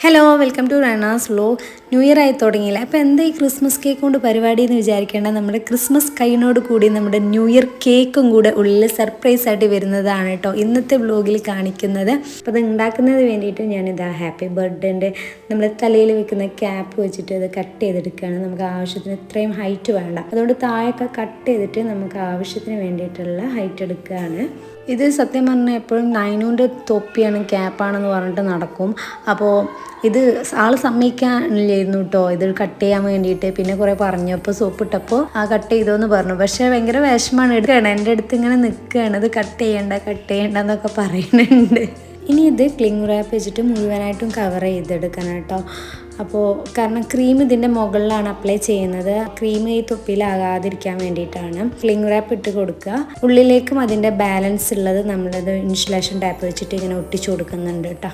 Hello welcome to Rana's vlog. New year ആയി തുടങ്ങിയില്ല. അപ്പോൾ എന്താ ഈ ക്രിസ്മസ് കേക്ക് കൊണ്ട് പരിപാടി എന്ന് വിചാരിക്കേണ്ട, നമ്മുടെ ക്രിസ്മസ് കൈനോട് കൂടി നമ്മുടെ ന്യൂ ഇയർ കേക്കും കൂടെ ഉള്ളിൽ സർപ്രൈസ് ആയിട്ട് വരുന്നതാണ് കേട്ടോ ഇന്നത്തെ വ്ലോഗിൽ കാണിക്കുന്നത്. അപ്പോൾ അത് ഉണ്ടാക്കുന്നതിന് വേണ്ടിയിട്ട് ഞാനിതാ ഹാപ്പി ബർത്ത്ഡേൻ്റെ നമ്മൾ തലയിൽ വെക്കുന്ന ക്യാപ്പ് വെച്ചിട്ട് അത് കട്ട് ചെയ്തെടുക്കുകയാണ്. നമുക്ക് ആവശ്യത്തിന് ഇത്രയും ഹൈറ്റ് വേണ്ട, അതുകൊണ്ട് താഴൊക്കെ കട്ട് ചെയ്തിട്ട് നമുക്ക് ആവശ്യത്തിന് വേണ്ടിയിട്ടുള്ള ഹൈറ്റ് എടുക്കുകയാണ്. ഇത് സത്യം പറഞ്ഞാൽ എപ്പോഴും നൈനൂൻ്റെ തൊപ്പിയാണ് ക്യാപ്പാണെന്ന് പറഞ്ഞിട്ട് നടക്കും. അപ്പോൾ ഇത് ആൾ സമ്മതിക്കാനില്ലായിരുന്നു കേട്ടോ ഇത് കട്ട് ചെയ്യാൻ വേണ്ടിയിട്ട്. പിന്നെ കുറേ പറഞ്ഞപ്പോൾ സോപ്പിട്ടപ്പോൾ കട്ട് ചെയ്തോന്ന് പറഞ്ഞു. പക്ഷേ ഭയങ്കര വിഷമമാണ്. എടുക്കുകയാണ്, എൻ്റെ അടുത്ത് ഇങ്ങനെ നിൽക്കുകയാണ്, ഇത് കട്ട് ചെയ്യണ്ട എന്നൊക്കെ പറയുന്നുണ്ട്. ഇനി ഇത് ക്ലിംഗ് റാപ്പ് വെച്ചിട്ട് മുഴുവനായിട്ടും കവർ ചെയ്തെടുക്കണം കേട്ടോ. അപ്പോൾ കാരണം ക്രീം ഇതിൻ്റെ മുകളിലാണ് അപ്ലൈ ചെയ്യുന്നത്. ക്രീം ഈ തൊപ്പിയിലാകാതിരിക്കാൻ വേണ്ടിയിട്ടാണ് ക്ലിംഗ് റാപ്പ് ഇട്ട് കൊടുക്കുക. ഉള്ളിലേക്കും അതിൻ്റെ ബാലൻസ് ഉള്ളത് നമ്മളത് ഇൻസുലേഷൻ ടാപ്പ് വെച്ചിട്ട് ഇങ്ങനെ ഒട്ടിച്ചു കൊടുക്കുന്നുണ്ട് കേട്ടോ.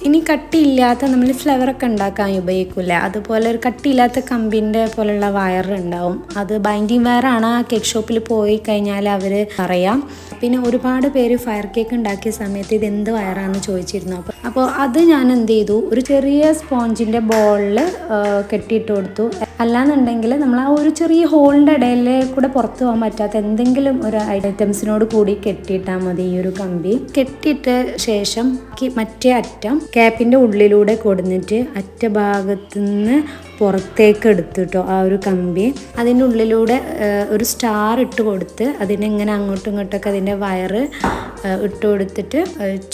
ഇനി കട്ടിയില്ലാത്ത നമ്മൾ ഫ്ലവറൊക്കെ ഉണ്ടാക്കാൻ ഉപയോഗിക്കില്ല, അതുപോലെ ഒരു കട്ടിയില്ലാത്ത കമ്പിൻ്റെ പോലുള്ള വയർ ഉണ്ടാവും. അത് ബൈൻഡിങ് വയറാണ്. കേക്ക് ഷോപ്പിൽ പോയി കഴിഞ്ഞാൽ അവർ അറിയാം. പിന്നെ ഒരുപാട് പേര് ഫയർ കേക്ക് ഉണ്ടാക്കിയ സമയത്ത് ഇത് എന്ത് വയറാണെന്ന് ചോദിച്ചിരുന്നു. അപ്പോൾ അത് ഞാൻ എന്ത് ചെയ്തു, ഒരു ചെറിയ സ്പോഞ്ചിൻ്റെ ബോളിൽ കെട്ടിയിട്ട് കൊടുത്തു. അല്ലാന്നുണ്ടെങ്കിൽ നമ്മൾ ആ ഒരു ചെറിയ ഹോളിൻ്റെ ഇടയിൽ കൂടെ പുറത്ത് പോകാൻ പറ്റാത്ത എന്തെങ്കിലും ഒരു ഐറ്റംസിനോട് കൂടി കെട്ടിയിട്ടാൽ മതി. ഈ ഒരു കമ്പി കെട്ടിയിട്ട ശേഷം മറ്റേ അറ്റം ക്യാപ്പിൻ്റെ ഉള്ളിലൂടെ കൊടുന്നിട്ട് അറ്റ ഭാഗത്തു നിന്ന് പുറത്തേക്ക് എടുത്തിട്ടോ ആ ഒരു കമ്പി അതിൻ്റെ ഉള്ളിലൂടെ ഒരു സ്റ്റാർ ഇട്ട് കൊടുത്ത് അതിനെങ്ങനെ അങ്ങോട്ടും ഇങ്ങോട്ടൊക്കെ അതിൻ്റെ വയറ് ഇട്ട് കൊടുത്തിട്ട്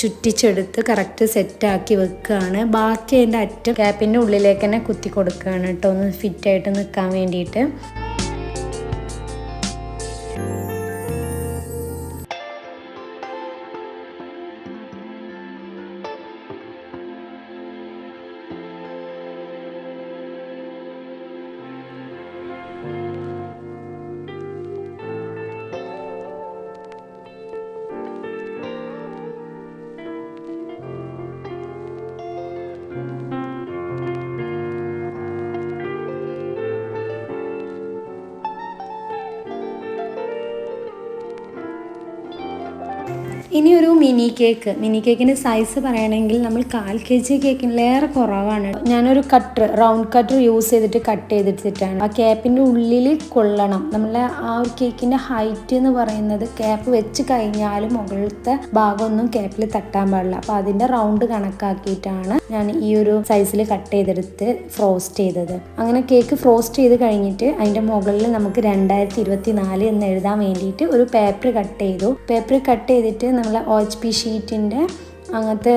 ചുറ്റിച്ചെടുത്ത് കറക്റ്റ് സെറ്റാക്കി വെക്കുകയാണ്. ബാക്കി അതിൻ്റെ അറ്റം ക്യാപ്പിൻ്റെ ഉള്ളിലേക്ക് തന്നെ കുത്തി കൊടുക്കുകയാണ് കേട്ടോ, ഒന്ന് ഫിറ്റായിട്ട് നിൽക്കാൻ വേണ്ടിയിട്ട്. ഇനി ഒരു മിനി കേക്കിൻ്റെ സൈസ് പറയുകയാണെങ്കിൽ നമ്മൾ 1/4 kg കേക്കിലേറെ കുറവാണ്. ഞാനൊരു റൗണ്ട് കട്ടർ യൂസ് ചെയ്തിട്ട് കട്ട് ചെയ്തിട്ടാണ്. ആ ക്യാപ്പിൻ്റെ ഉള്ളിൽ കൊള്ളണം. നമ്മളെ ആ ഒരു കേക്കിൻ്റെ ഹൈറ്റ് എന്ന് പറയുന്നത് ക്യാപ്പ് വെച്ച് കഴിഞ്ഞാലും മുകളിലത്തെ ഭാഗമൊന്നും ക്യാപ്പിൽ തട്ടാൻ പാടില്ല. അപ്പോൾ അതിൻ്റെ റൗണ്ട് കണക്കാക്കിയിട്ടാണ് ഞാൻ ഈ ഒരു സൈസിൽ കട്ട് ചെയ്തെടുത്ത് ഫ്രോസ്റ്റ് ചെയ്തത്. അങ്ങനെ കേക്ക് ഫ്രോസ്റ്റ് ചെയ്ത് കഴിഞ്ഞിട്ട് അതിൻ്റെ മുകളിൽ നമുക്ക് 2024 എന്ന് എഴുതാൻ വേണ്ടിയിട്ട് ഒരു പേപ്പർ കട്ട് ചെയ്തു. പേപ്പർ കട്ട് ചെയ്തിട്ട് നമ്മൾ OHP ഷീറ്റിൻ്റെ അങ്ങനത്തെ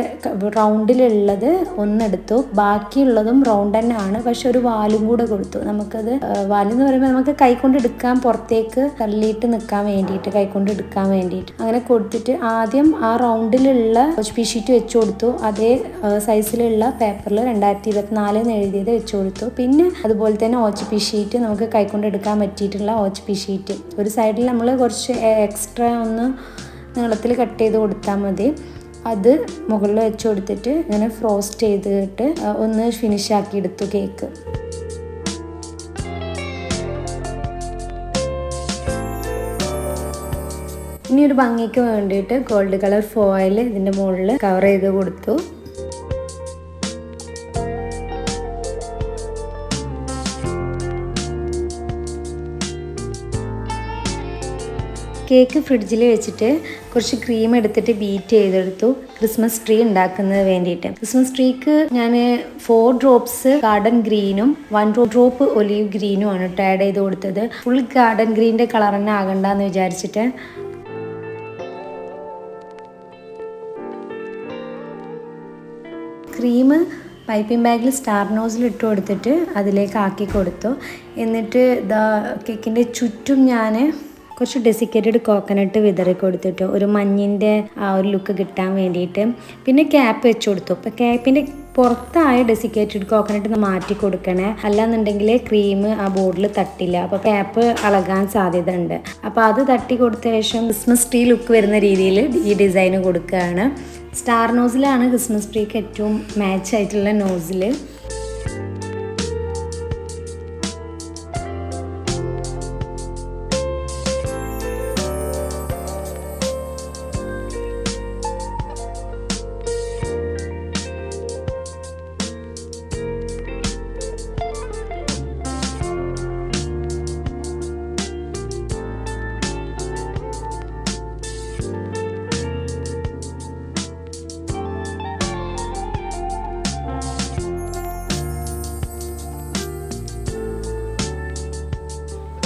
റൗണ്ടിലുള്ളത് ഒന്നെടുത്തു. ബാക്കിയുള്ളതും റൗണ്ട് തന്നെ ആണ്, പക്ഷെ ഒരു വാലും കൂടെ കൊടുത്തു. നമുക്കത് വാലെന്ന് പറയുമ്പോൾ നമുക്ക് കൈകൊണ്ട് എടുക്കാൻ, പുറത്തേക്ക് തള്ളിയിട്ട് നിൽക്കാൻ വേണ്ടിയിട്ട്, കൈകൊണ്ട് എടുക്കാൻ വേണ്ടിയിട്ട് അങ്ങനെ കൊടുത്തിട്ട് ആദ്യം ആ റൗണ്ടിലുള്ള OHP ഷീറ്റ് വെച്ച് കൊടുത്തു. അതേ സൈസിലുള്ള പേപ്പറിൽ 2024 എന്ന് എഴുതിയത് വെച്ച് കൊടുത്തു. പിന്നെ അതുപോലെ തന്നെ OHP ഷീറ്റ്, നമുക്ക് കൈകൊണ്ട് എടുക്കാൻ പറ്റിയിട്ടുള്ള OHP ഷീറ്റ് ഒരു സൈഡിൽ നമ്മൾ കുറച്ച് എക്സ്ട്രാ ഒന്ന് നീളത്തിൽ കട്ട് ചെയ്ത് കൊടുത്താൽ മതി. അത് മുകളിൽ വെച്ച് കൊടുത്തിട്ട് ഇങ്ങനെ ഫ്രോസ്റ്റ് ചെയ്തിട്ട് ഒന്ന് ഫിനിഷ് ആക്കി എടുത്തു കേക്ക്. ഇനി ഒരു ഭംഗിക്ക് വേണ്ടിയിട്ട് ഗോൾഡ് കളർ ഫോയിൽ ഇതിൻ്റെ മുകളിൽ കവർ ചെയ്ത് കൊടുത്തു. കേക്ക് ഫ്രിഡ്ജിൽ വെച്ചിട്ട് കുറച്ച് ക്രീം എടുത്തിട്ട് ബീറ്റ് ചെയ്തെടുത്തു ക്രിസ്മസ് ട്രീ ഉണ്ടാക്കുന്നതിന് വേണ്ടിയിട്ട്. ക്രിസ്മസ് ട്രീക്ക് ഞാൻ 4 ഡ്രോപ്സ് ഗാർഡൻ ഗ്രീനും 1 ഡ്രോപ്പ് ഒലീവ് ഗ്രീനും ആണ് ആഡ് ചെയ്ത് കൊടുത്തത്. ഫുൾ ഗാർഡൻ ഗ്രീൻ്റെ കളർ തന്നെ ആകണ്ടെന്ന് വിചാരിച്ചിട്ട്. ക്രീം പൈപ്പിംഗ് ബാഗിൽ സ്റ്റാർ നോസിൽ ഇട്ട് കൊടുത്തിട്ട് അതിലേക്ക് ആക്കി കൊടുത്തു. എന്നിട്ട് കേക്കിൻ്റെ ചുറ്റും ഞാൻ കുറച്ച് ഡെസിക്കേറ്റഡ് കോക്കനട്ട് വിതറി കൊടുത്തിട്ട് ഒരു മഞ്ഞിൻ്റെ ആ ഒരു ലുക്ക് കിട്ടാൻ വേണ്ടിയിട്ട്. പിന്നെ ക്യാപ്പ് വെച്ച് കൊടുത്തു. അപ്പോൾ ക്യാപ്പിൻ്റെ പുറത്തായ ഡെസിക്കേറ്റഡ് കോക്കനട്ട് മാറ്റി കൊടുക്കണേ, അല്ലാന്നുണ്ടെങ്കിൽ ക്രീം ആ ബോർഡിൽ തട്ടില്ല. അപ്പോൾ ക്യാപ്പ് ഇളകാൻ സാധ്യത ഉണ്ട്. അപ്പോൾ അത് തട്ടി കൊടുത്ത ശേഷം ക്രിസ്മസ് ട്രീ ലുക്ക് വരുന്ന രീതിയിൽ ഈ ഡിസൈൻ കൊടുക്കുകയാണ്. സ്റ്റാർ നോസിലാണ് ക്രിസ്മസ് ട്രീക്ക് ഏറ്റവും മാച്ച് ആയിട്ടുള്ള നോസിൽ.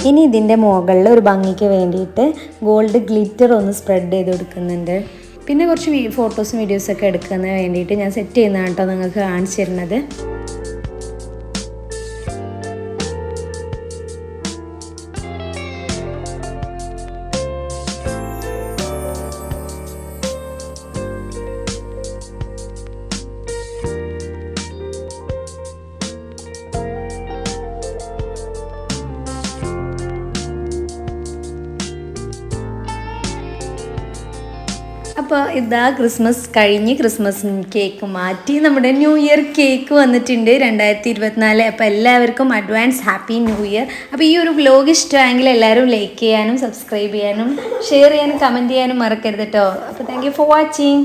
ഇനി ഇതിൻ്റെ മുകളിൽ ഒരു ഭംഗിക്ക് വേണ്ടിയിട്ട് ഗോൾഡ് ഗ്ലിറ്റർ ഒന്ന് സ്പ്രെഡ് ചെയ്ത് കൊടുക്കുന്നുണ്ട്. പിന്നെ കുറച്ച് ഫോട്ടോസും വീഡിയോസൊക്കെ എടുക്കുന്നതിന് വേണ്ടിയിട്ട് ഞാൻ സെറ്റ് ചെയ്യുന്നതാണ് കേട്ടോ നിങ്ങൾക്ക് കാണിച്ചു തരുന്നത്. അപ്പോൾ ഇതാ ക്രിസ്മസ് കഴിഞ്ഞ് ക്രിസ്മസ് കേക്ക് മാറ്റി നമ്മുടെ ന്യൂ ഇയർ കേക്ക് വന്നിട്ടുണ്ട് 2024. അപ്പോൾ എല്ലാവർക്കും അഡ്വാൻസ് ഹാപ്പി ന്യൂ ഇയർ. അപ്പോൾ ഈ ഒരു വ്ലോഗ് ഇഷ്ടമായെങ്കിൽ എല്ലാവരും ലൈക്ക് ചെയ്യാനും സബ്സ്ക്രൈബ് ചെയ്യാനും ഷെയർ ചെയ്യാനും കമൻറ്റ് ചെയ്യാനും മറക്കരുത് കേട്ടോ. അപ്പോൾ താങ്ക് യു ഫോർ വാച്ചിങ്.